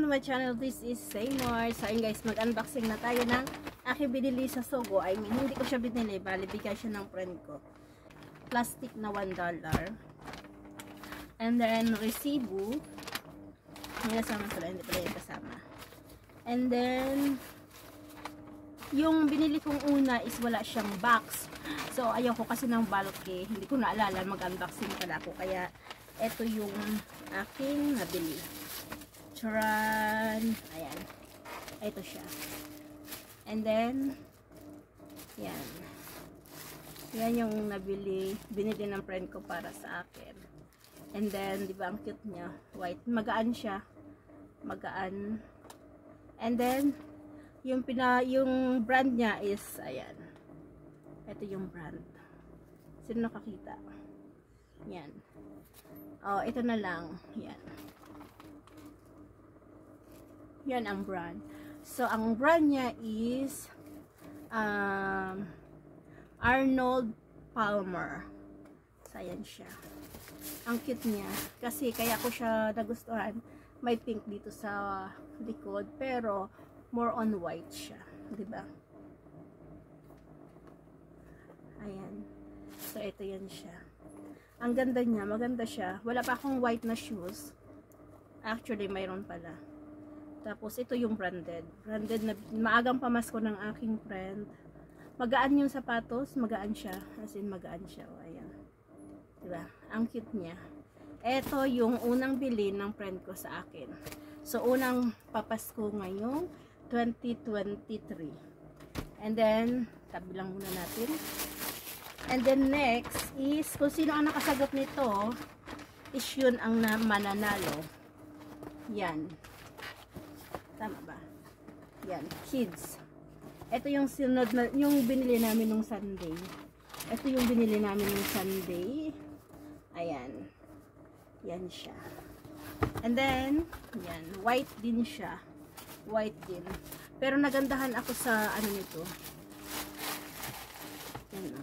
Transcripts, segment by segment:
to my channel. This is Seymour. So ayun guys, mag-unboxing na tayo ng aking binili sa Sogo. I mean, hindi ko siya binili, bali bigay siya ng friend ko. Plastic na $1. And then resibo. May kasama pala, hindi pala yung kasama. And then yung binili kong una is wala siyang box. So ayaw ko kasi ng bulky. Hindi ko naalala mag-unboxing pala ako, kaya ito yung aking nabili. Charan! Ayan. Ito siya. And then, yan. Yan yung nabili. Binili ng friend ko para sa akin. And then, di ba ang cute niya? White. Magaan siya. Magaan. And then, yung brand niya is, ayan. Ito yung brand. Sino nakakita? Yan. Oh, ito na lang. Yan. Yan ang brand. So, ang brand niya is Arnold Palmer. So, ayan siya. Ang cute niya. Kasi, kaya ko siya nagustuhan. May pink dito sa likod. Pero, more on white siya. Diba? Ayan. So, ito yan siya. Ang ganda niya. Maganda siya. Wala pa akong white na shoes. Actually, mayroon pala. Tapos, ito yung branded. Branded na maagang pamasko ng aking friend. Magaan yung sapatos. Magaan siya. As in, magaan siya. O, ayan. Diba? Ang cute niya. Ito yung unang bili ng friend ko sa akin. So, unang papasko ngayong 2023. And then, tabi lang muna natin. And then next is, kung sino ang nakasagot nito, is yun ang mananalo. Yan. Tama ba? Yan. Kids. Ito yung sinod na, yung binili namin nung Sunday. Ito yung binili namin nung Sunday. Ayan. Yan siya. And then, yan. White din siya. White din. Pero nagandahan ako sa ano nito. Yan o.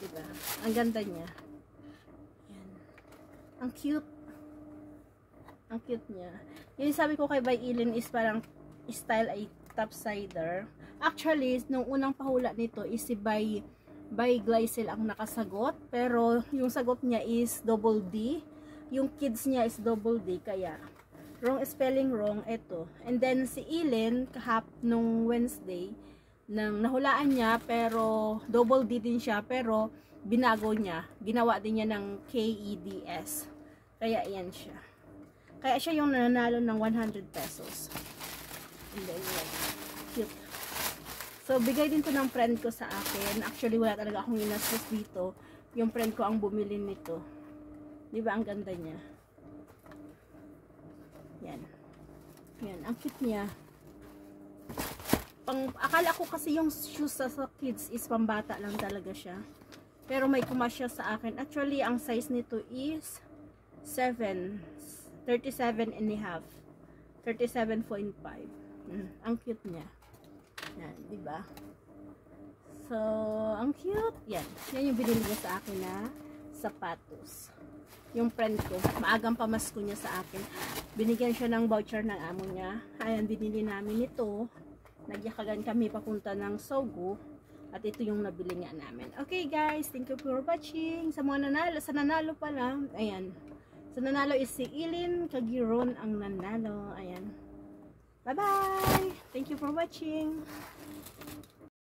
Diba? Ang ganda niya. Yan. Ang cute. Ang cute niya. Yung sabi ko kay Bailin is parang style ay topsider. Actually, nung unang pahula nito is si By Glycel ang nakasagot. Pero yung sagot niya is double D. Yung kids niya is double D. Kaya, wrong spelling wrong. Ito. And then si Ilin, nung Wednesday, nang nahulaan niya, pero double D din siya, pero binago niya. Ginawa din niya ng KEDS. Kaya yan siya. Kaya siya yung nanalo ng 100 pesos. And then, yeah, cute. So, bigay din to ng friend ko sa akin. Actually, wala talaga akong inastos dito. Yung friend ko ang bumili nito. Diba, ang ganda niya. Yan. Yan, ang cute niya. Akala ko kasi yung shoes sa kids is pambata lang talaga siya. Pero may kumasya sa akin. Actually, ang size nito is 37 and a half. 37.5. Ang cute niya. Yan, diba? So, ang cute. Yan. Yan yung binili niya sa akin na sapatos. Yung friend ko, maagang pamasko niya sa akin. Binigyan siya ng voucher ng amo niya. Ayan, binili namin ito. Nagyakagan kami papunta ng Sogo. At ito yung nabili nga namin. Okay guys, thank you for watching. Sa mga nanalo, sa nanalo pala, ayan. Sa nanalo is si Ilin Kagiron ang nanalo. Ayan. Bye bye! Thank you for watching.